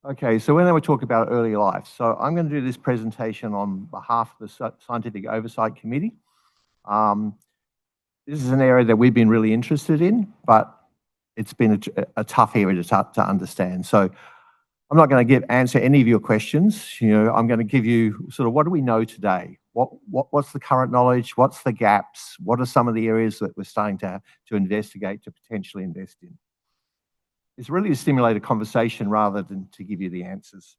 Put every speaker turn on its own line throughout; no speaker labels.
Okay, so when we talk about early life, so I'm going to do this presentation on behalf of the Scientific Oversight Committee. This is an area that we've been really interested in, but it's been a tough area to understand. So I'm not going to answer any of your questions. I'm going to give you sort of what do we know today? What's the current knowledge? What's the gaps? What are some of the areas that we're starting to investigate, to potentially invest in? It's really to stimulate a conversation rather than to give you the answers.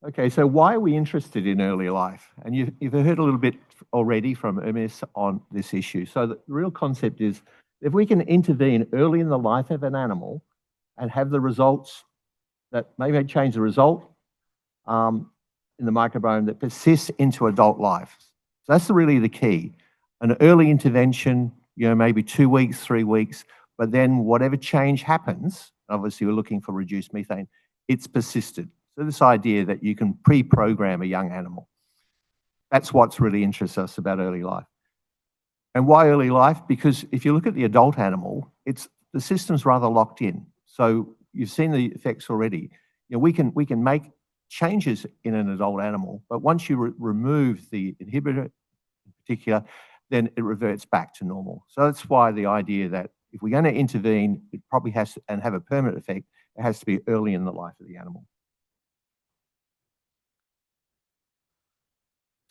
Okay, so why are we interested in early life? And you've heard a little bit already from MS on this issue. So the real concept is if we can intervene early in the life of an animal and have the results that maybe change the result in the microbiome that persists into adult life. So that's really the key. An early intervention, maybe 2 weeks, 3 weeks, but then whatever change happens, obviously we're looking for reduced methane, it's persisted. So this idea that you can pre-program a young animal. That's what's really interests us about early life. And why early life? Because if you look at the adult animal, the system's rather locked in. So you've seen the effects already. We can make changes in an adult animal, but once you remove the inhibitor in particular, then it reverts back to normal. So that's why the idea that if we're going to intervene, it probably has to, and have a permanent effect, it has to be early in the life of the animal.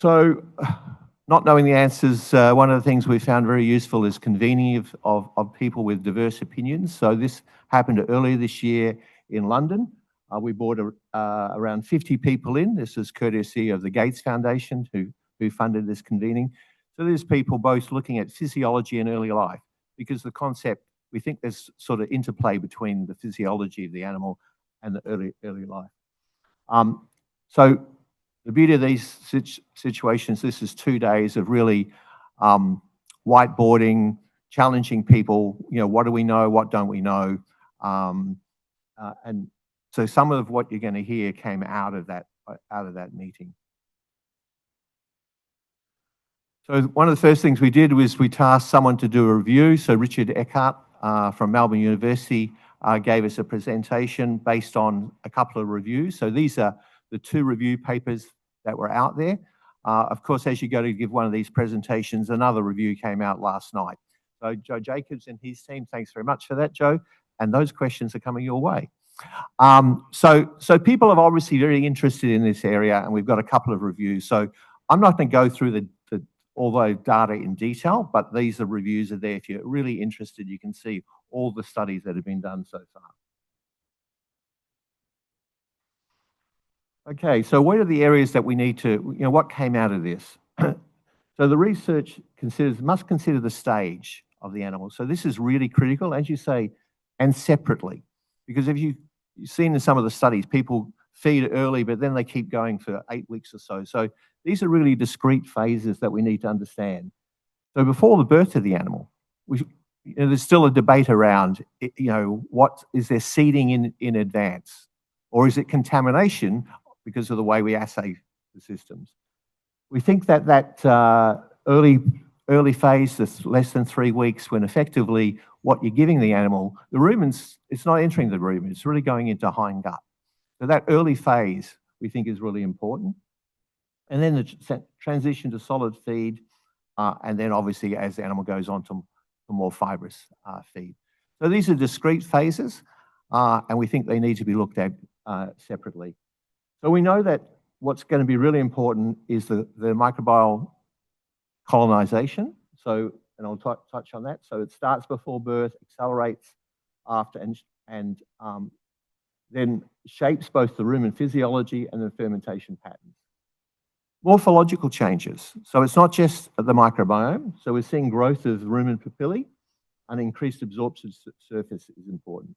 So not knowing the answers, one of the things we found very useful is convening of people with diverse opinions. So this happened earlier this year in London. We brought around 50 people in. This is courtesy of the Gates Foundation who funded this convening. So there's people both looking at physiology and early life, because the concept, we think there's sort of interplay between the physiology of the animal and the early life. So the beauty of these situations, this is 2 days of really whiteboarding, challenging people, what do we know, what don't we know? And so some of what you're going to hear came out of that meeting. So one of the first things we did was we tasked someone to do a review. So Richard Eckhart from Melbourne University gave us a presentation based on a couple of reviews. So these are the 2 review papers that were out there. Of course, as you go to give one of these presentations, another review came out last night. So Joe Jacobs and his team, thanks very much for that, Joe. And those questions are coming your way. So people are obviously very interested in this area, and we've got a couple of reviews. So I'm not going to go through all the data in detail, but these reviews are there. If you're really interested, you can see all the studies that have been done so far. Okay, so what are the areas that we need to, what came out of this? So the research must consider the stage of the animal. So this is really critical, as you say, and separately. Because if you've seen in some of the studies, people feed early, but then they keep going for 8 weeks or so. So these are really discrete phases that we need to understand. So before the birth of the animal, there's still a debate around, what is there seeding in advance? Or is it contamination because of the way we assay the systems? We think that early phase, that's less than 3 weeks, when effectively what you're giving the animal, the rumens, it's not entering the rumen, it's really going into hindgut. So that early phase we think is really important. And then the transition to solid feed, and then obviously as the animal goes on to more fibrous feed. So these are discrete phases, and we think they need to be looked at separately. So we know that what's going to be really important is the microbial colonization. So, and I'll touch on that. So it starts before birth, accelerates after, and then shapes both the rumen physiology and the fermentation patterns. Morphological changes. So it's not just the microbiome. So we're seeing growth of rumen papillae, and increased absorption surface is important.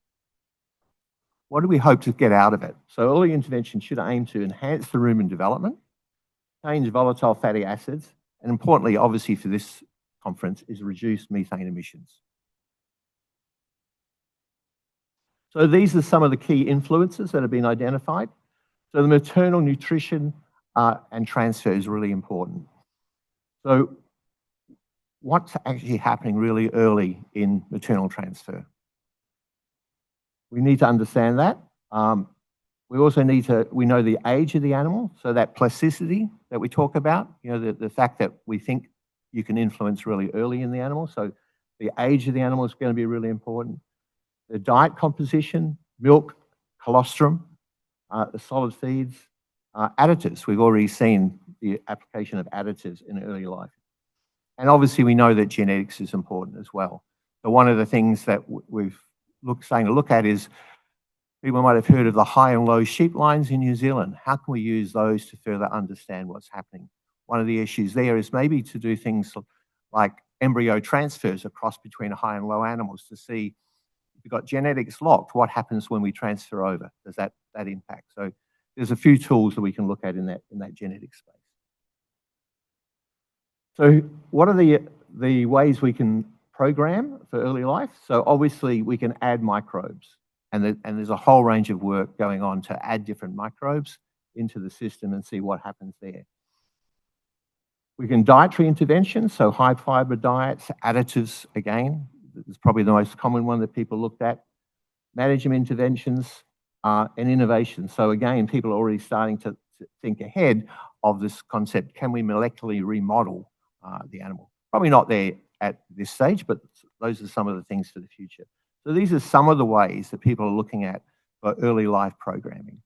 What do we hope to get out of it? So early intervention should aim to enhance the rumen development, change volatile fatty acids, and importantly, obviously for this conference, is reduce methane emissions. So these are some of the key influences that have been identified. So the maternal nutrition and transfer is really important. So what's actually happening really early in maternal transfer? We need to understand that. We also we know the age of the animal, so that plasticity that we talk about, the fact that we think you can influence really early in the animal. So the age of the animal is going to be really important. The diet composition, milk, colostrum, the solid feeds, additives. We've already seen the application of additives in early life. And obviously we know that genetics is important as well. So one of the things that we've starting to look at is, people might have heard of the high and low sheep lines in New Zealand. How can we use those to further understand what's happening? One of the issues there is maybe to do things like embryo transfers across between high and low animals to see if you've got genetics locked, what happens when we transfer over? Does that impact? So there's a few tools that we can look at in that genetic space. So what are the ways we can program for early life? So obviously we can add microbes, and there's a whole range of work going on to add different microbes into the system and see what happens there. We can dietary interventions, so high fiber diets, additives, again, is probably the most common one that people looked at. Management interventions and innovation. So again, people are already starting to think ahead of this concept. Can we molecularly remodel the animal? Probably not there at this stage, but those are some of the things for the future. So these are some of the ways that people are looking at for early life programming.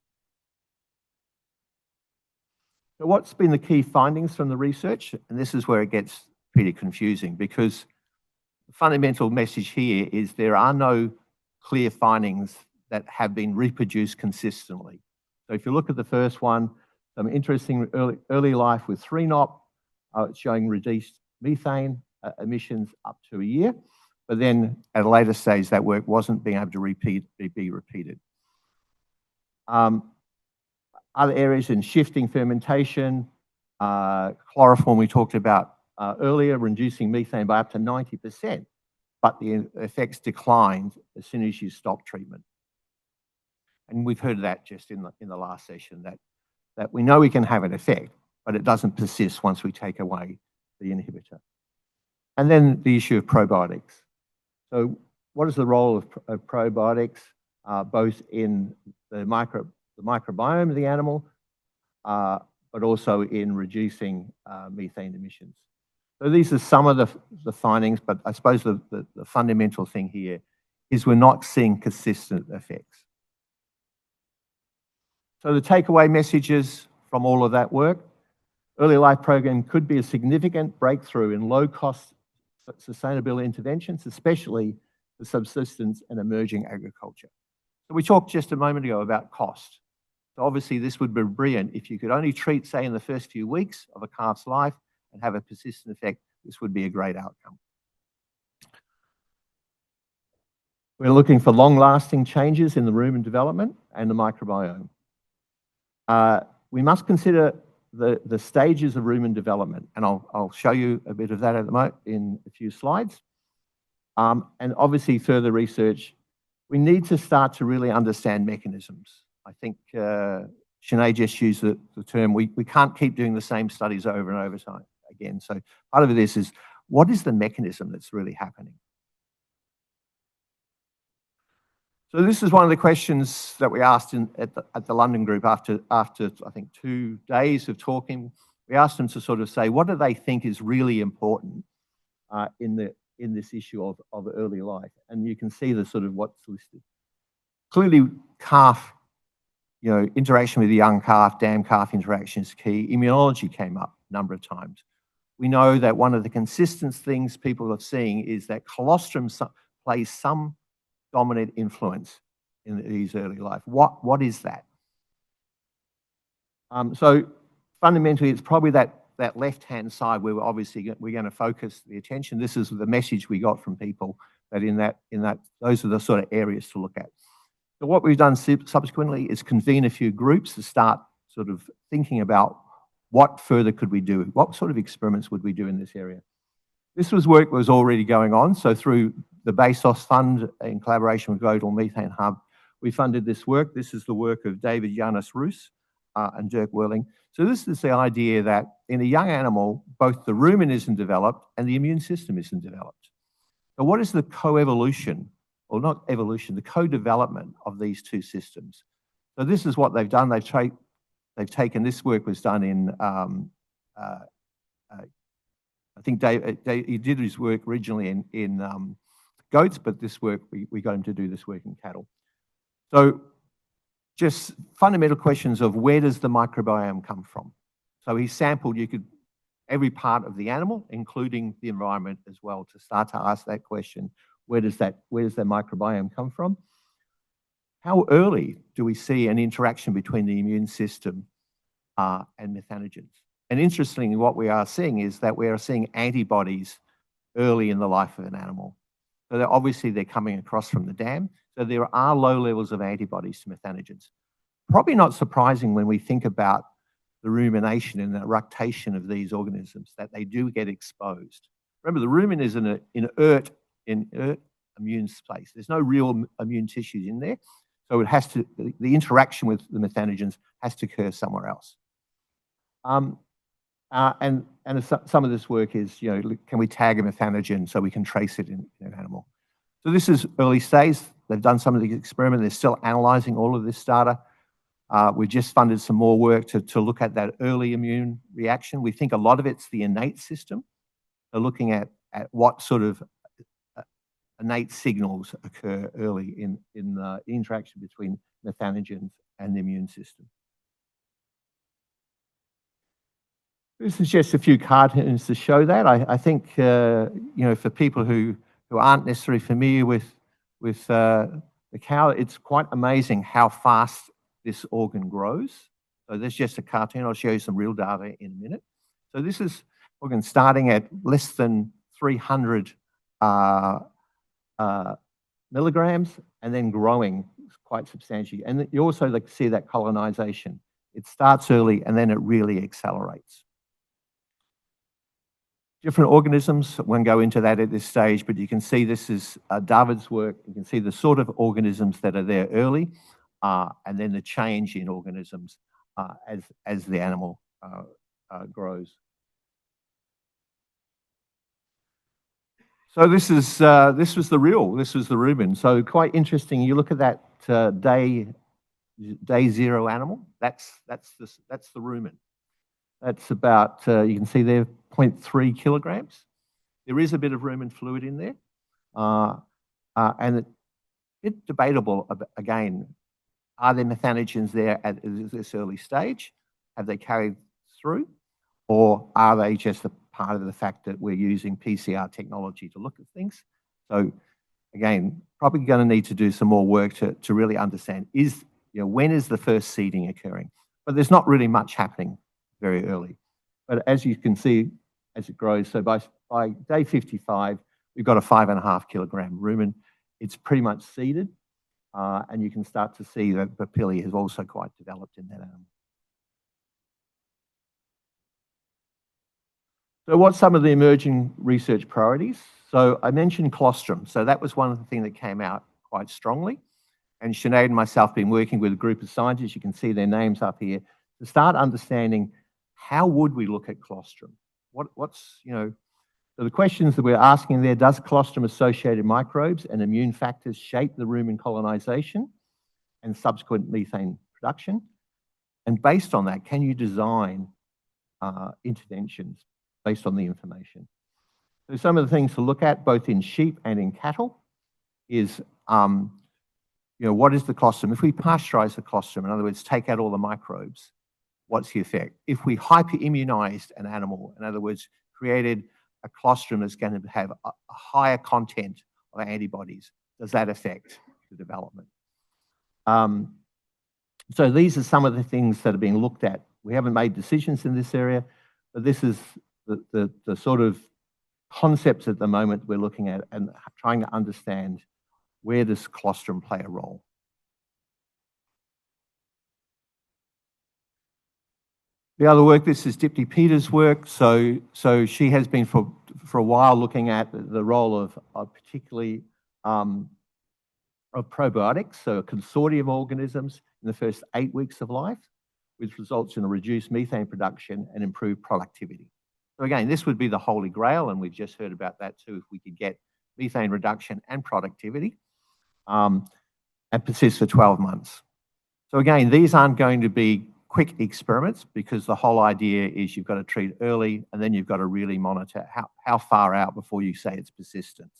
So what's been the key findings from the research? And this is where it gets pretty confusing, because the fundamental message here is there are no clear findings that have been reproduced consistently. So if you look at the first one, some interesting early life with 3-NOP, it's showing reduced methane emissions up to a year, but then at a later stage that work wasn't being able to be repeated. Other areas in shifting fermentation, chloroform we talked about earlier, reducing methane by up to 90%, but the effects declined as soon as you stop treatment. And we've heard that just in the last session, that we know we can have an effect, but it doesn't persist once we take away the inhibitor. And then the issue of probiotics. So what is the role of probiotics, both in the microbiome of the animal, but also in reducing methane emissions? So these are some of the findings, but I suppose the fundamental thing here is we're not seeing consistent effects. So the takeaway messages from all of that work: early life program could be a significant breakthrough in low-cost sustainability interventions, especially for subsistence and emerging agriculture. So we talked just a moment ago about cost. So obviously this would be brilliant if you could only treat, say, in the first few weeks of a calf's life and have a persistent effect. This would be a great outcome. We're looking for long-lasting changes in the rumen development and the microbiome. We must consider the stages of rumen development, and I'll show you a bit of that at the moment in a few slides. And obviously further research. We need to start to really understand mechanisms. I think Sinead just used the term, we can't keep doing the same studies over and over again. So part of this is, what is the mechanism that's really happening? So this is one of the questions that we asked at the London group after I think 2 days of talking. We asked them to sort of say, what do they think is really important in this issue of early life? And you can see the sort of what's listed. Clearly, calf, interaction with the young calf, dam calf interaction is key. Immunology came up a number of times. We know that one of the consistent things people are seeing is that colostrum plays some dominant influence in these early life. What is that? So fundamentally, it's probably that left-hand side where we're going to focus the attention. This is the message we got from people, that those are the sort of areas to look at. So what we've done subsequently is convene a few groups to start sort of thinking about what further could we do? What sort of experiments would we do in this area? This work was already going on. So through the BASOS Fund, in collaboration with Global Methane Hub, we funded this work. This is the work of David Yanis-Roos and Dirk Werling. So this is the idea that in a young animal, both the rumen isn't developed and the immune system isn't developed. So what is the coevolution or not evolution, the co-development of these two systems. So this is what they've done. They've taken, this work was done in, I think Dave, he did his work originally in goats, but this work, we got him to do this work in cattle. So just fundamental questions of where does the microbiome come from? So he sampled, every part of the animal, including the environment as well, to start to ask that question, where does that microbiome come from? How early do we see an interaction between the immune system and methanogens? And interestingly, what we are seeing is that we are seeing antibodies early in the life of an animal. So obviously they're coming across from the dam. So there are low levels of antibodies to methanogens. Probably not surprising when we think about the rumination and the ructation of these organisms, that they do get exposed. Remember, the rumen is an inert immune space. There's no real immune tissues in there. So it has to, the interaction with the methanogens has to occur somewhere else. And some of this work is, can we tag a methanogen so we can trace it in an animal? So this is early stage. They've done some of the experiment. They're still analyzing all of this data. We just funded some more work to look at that early immune reaction. We think a lot of it's the innate system. They're looking at what sort of innate signals occur early in the interaction between methanogens and the immune system. This is just a few cartoons to show that. I think, for people who aren't necessarily familiar with the cow, it's quite amazing how fast this organ grows. So there's just a cartoon. I'll show you some real data in a minute. So this is organ starting at less than 300 milligrams and then growing quite substantially. And you also see that colonization. It starts early and then it really accelerates. Different organisms, I won't go into that at this stage, but you can see this is David's work. You can see the sort of organisms that are there early, and then the change in organisms as the animal grows. So this was the rumen. So quite interesting. You look at that day zero animal. That's the rumen. That's about, you can see there, 0.3 kilograms. There is a bit of rumen fluid in there. And it's a bit debatable, again, are there methanogens there at this early stage? Have they carried through? Or are they just a part of the fact that we're using PCR technology to look at things? So again, probably going to need to do some more work to really understand when is the first seeding occurring? But there's not really much happening very early. But as you can see, as it grows, so by day 55, we've got a 5.5 kilogram rumen. It's pretty much seeded, and you can start to see that the papillae has also quite developed in that animal. So what's some of the emerging research priorities? So I mentioned colostrum. So that was one of the things that came out quite strongly. And Sinead and myself have been working with a group of scientists, you can see their names up here, to start understanding how would we look at colostrum? So the questions that we're asking there, does colostrum-associated microbes and immune factors shape the rumen colonization and subsequent methane production? And based on that, can you design interventions based on the information? So some of the things to look at, both in sheep and in cattle, is what is the colostrum? If we pasteurize the colostrum, in other words, take out all the microbes, what's the effect? If we hyperimmunized an animal, in other words, created a colostrum that's going to have a higher content of antibodies, does that affect the development? So these are some of the things that are being looked at. We haven't made decisions in this area, but this is the sort of concepts at the moment we're looking at and trying to understand, where does colostrum play a role? The other work, this is Dipti Peters' work. So she has been for a while looking at the role of particularly of probiotics, so a consortium of organisms in the first 8 weeks of life, which results in a reduced methane production and improved productivity. So again, this would be the holy grail, and we've just heard about that too, if we could get methane reduction and productivity. and persists for 12 months. So again, these aren't going to be quick experiments because the whole idea is you've got to treat early and then you've got to really monitor how far out before you say it's persistent.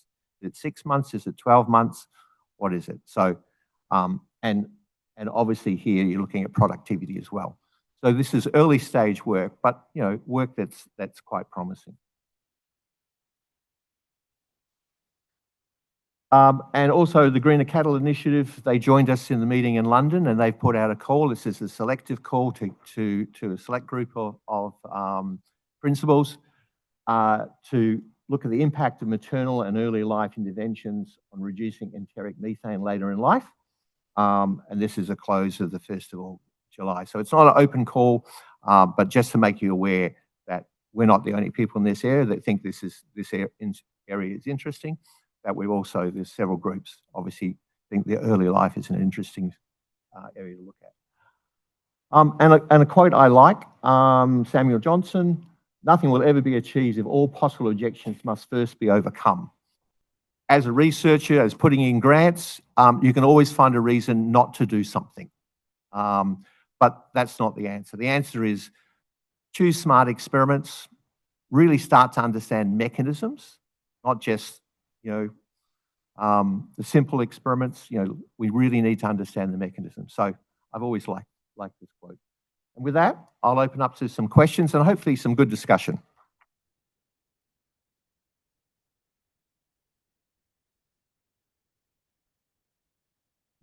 Is it 6 months? Is it 12 months? What is it? So, and obviously here you're looking at productivity as well. So this is early stage work, but work that's quite promising. And also the Greener Cattle Initiative, they joined us in the meeting in London and they've put out a call. This is a selective call to a select group of principals to look at the impact of maternal and early life interventions on reducing enteric methane later in life. And this is a close of the 1st of July. So it's not an open call, but just to make you aware that we're not the only people in this area that think this area is interesting. That there's several groups obviously think the early life is an interesting area to look at. And a quote I like, Samuel Johnson, "Nothing will ever be achieved if all possible objections must first be overcome." As a researcher, as putting in grants, you can always find a reason not to do something. But that's not the answer. The answer is choose smart experiments, really start to understand mechanisms, not just the simple experiments. We really need to understand the mechanism. So I've always liked this quote. And with that, I'll open up to some questions and hopefully some good discussion.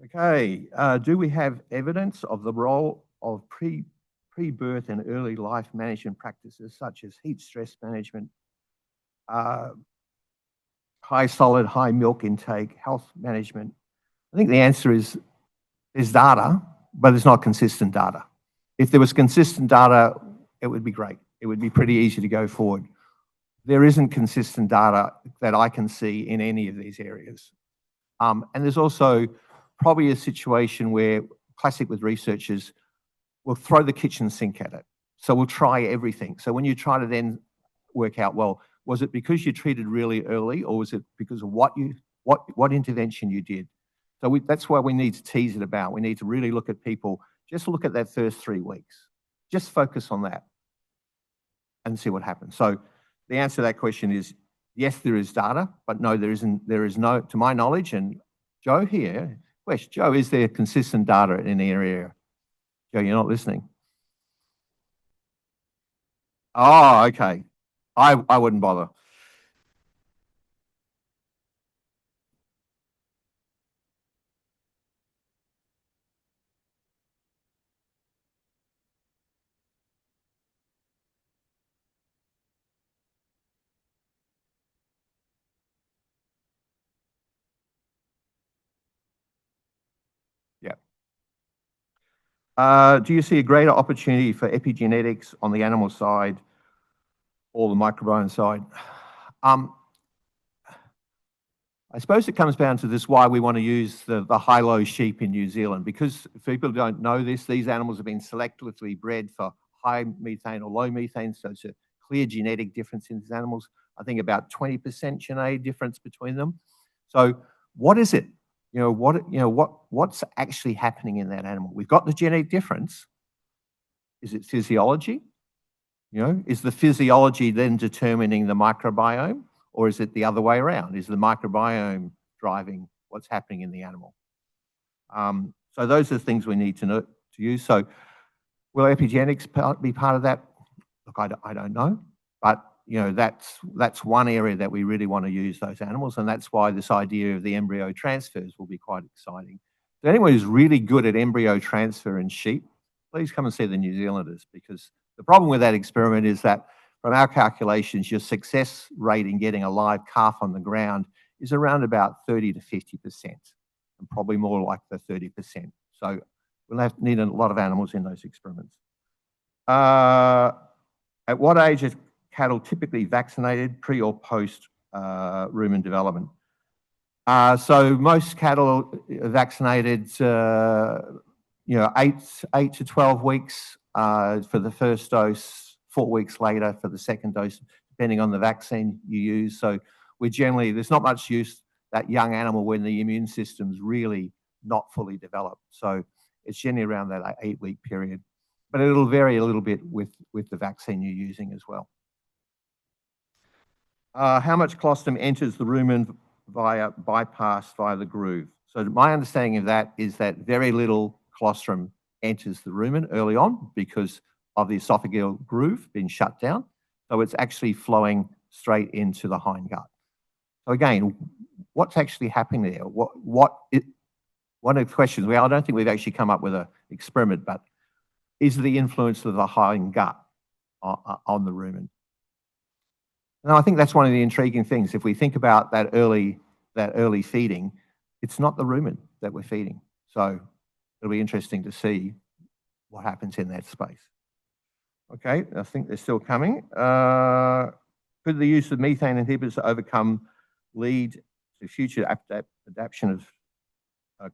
Okay, do we have evidence of the role of pre-birth and early life management practices such as heat stress management, high solid, high milk intake, health management? I think the answer is there's data, but it's not consistent data. If there was consistent data, it would be great. It would be pretty easy to go forward. There isn't consistent data that I can see in any of these areas. And there's also probably a situation where, classic with researchers, we'll throw the kitchen sink at it. So we'll try everything. So when you try to then work out, well, was it because you treated really early or was it because of what intervention you did? So that's why we need to tease it about. We need to really look at people, just look at that first 3 weeks. Just focus on that and see what happens. So the answer to that question is, yes, there is data, but no, there isn't. There is no, to my knowledge, and Joe here, question, Joe, is there consistent data in the area? Joe, you're not listening. Oh, okay. I wouldn't bother. Yeah. Do you see a greater opportunity for epigenetics on the animal side or the microbiome side? I suppose it comes down to this, why we want to use the high-low sheep in New Zealand, because if people don't know this, these animals have been selectively bred for high methane or low methane, so it's a clear genetic difference in these animals. I think about 20% genetic difference between them. So what is it? What's actually happening in that animal? We've got the genetic difference. Is it physiology? Is the physiology then determining the microbiome? Or is it the other way around? Is the microbiome driving what's happening in the animal? So those are the things we need to use. So will epigenetics be part of that? Look, I don't know. But that's one area that we really want to use those animals, and that's why this idea of the embryo transfers will be quite exciting. So anyone who's really good at embryo transfer in sheep, please come and see the New Zealanders, because the problem with that experiment is that from our calculations, your success rate in getting a live calf on the ground is around about 30 to 50%, and probably more like the 30%. So we'll need a lot of animals in those experiments. At what age is cattle typically vaccinated, pre or post rumen development? So most cattle are vaccinated, 8 to 12 weeks for the first dose, 4 weeks later for the second dose, depending on the vaccine you use. So there's not much use that young animal when the immune system's really not fully developed. So it's generally around that 8-week period, but it'll vary a little bit with the vaccine you're using as well. How much colostrum enters the rumen via the groove? So my understanding of that is that very little colostrum enters the rumen early on because of the esophageal groove being shut down. So it's actually flowing straight into the hindgut. So again, what's actually happening there? One of the questions, I don't think we've actually come up with an experiment, but is the influence of the hindgut on the rumen? And I think that's one of the intriguing things. If we think about that early feeding, it's not the rumen that we're feeding. So it'll be interesting to see what happens in that space. Okay, I think they're still coming. Could the use of methane inhibitors to overcome lead to future adaptation of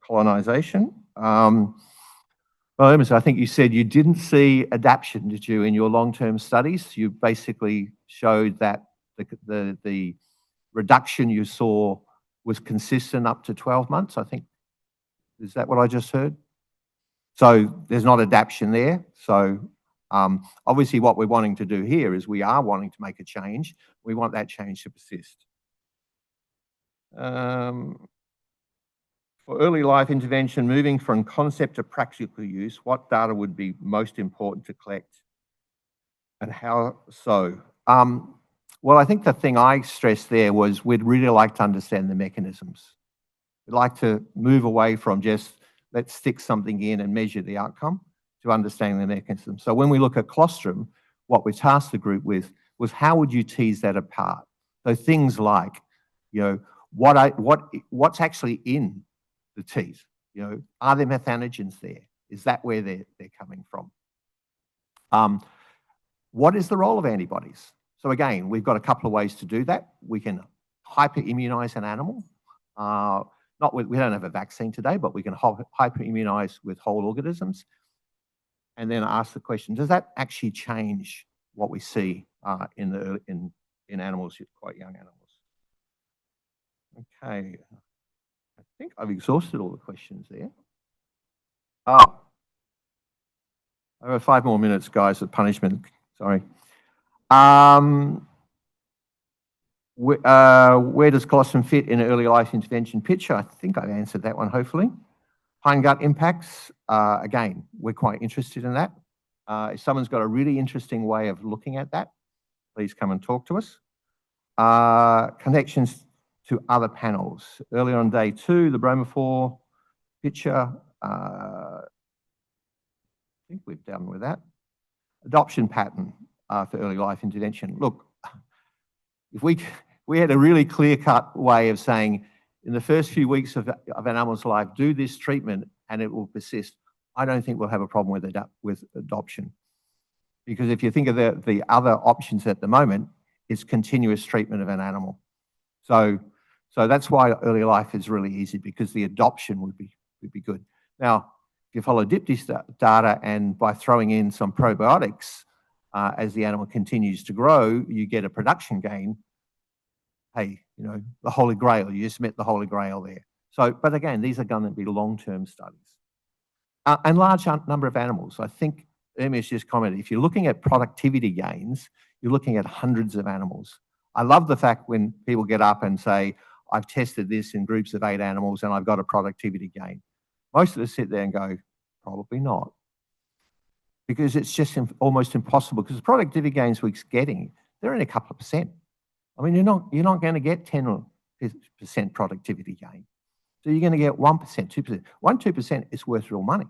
colonization? Well, Emerson, I think you said you didn't see adaptation, did you, in your long-term studies? You basically showed that the reduction you saw was consistent up to 12 months, I think. Is that what I just heard? So there's not adaptation there. So obviously what we're wanting to do here is we are wanting to make a change. We want that change to persist. For early life intervention, moving from concept to practical use, what data would be most important to collect and how so? Well, I think the thing I stressed there was we'd really like to understand the mechanisms. We'd like to move away from just let's stick something in and measure the outcome to understanding the mechanism. So when we look at colostrum, what we tasked the group with was how would you tease that apart? So things like, what's actually in the teeth? Are there methanogens there? Is that where they're coming from? What is the role of antibodies? So again, we've got a couple of ways to do that. We can hyperimmunize an animal. We don't have a vaccine today, but we can hyperimmunize with whole organisms, and then ask the question: does that actually change what we see in animals, quite young animals? Okay, I think I've exhausted all the questions there. I have 5 more minutes, guys, of punishment. Sorry. Where does colostrum fit in an early life intervention picture? I think I've answered that one, hopefully. Hindgut impacts, again, we're quite interested in that. If someone's got a really interesting way of looking at that, please come and talk to us. Connections to other panels. Earlier on day 2, the bromophore picture, I think we've done with that. Adoption pattern for early life intervention. Look, if we had a really clear-cut way of saying, in the first few weeks of an animal's life, do this treatment and it will persist, I don't think we'll have a problem with adoption. Because if you think of the other options at the moment, it's continuous treatment of an animal. So that's why early life is really easy, because the adoption would be good. Now, if you follow DIPTI's data and by throwing in some probiotics as the animal continues to grow, you get a production gain. Hey, the Holy Grail, you just met the Holy Grail there. So, but again, these are going to be long-term studies. And large number of animals. I think Ermias just commented, if you're looking at productivity gains, you're looking at hundreds of animals. I love the fact when people get up and say, I've tested this in groups of 8 animals and I've got a productivity gain. Most of us sit there and go, probably not. Because it's just almost impossible, because the productivity gains we're getting, they're in a couple of percent. I mean, you're not going to get 10% productivity gain. So you're going to get 1%, 2%. 1-2% is worth real money.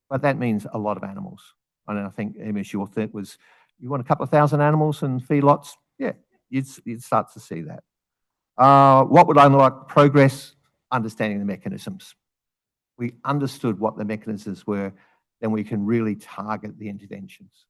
But that means a lot of animals. And I think, Ermias, your thought was, you want a couple of thousand animals and feedlots? Yeah, you'd start to see that. What would unlock progress? Understanding the mechanisms. We understood what the mechanisms were, then we can really target the interventions.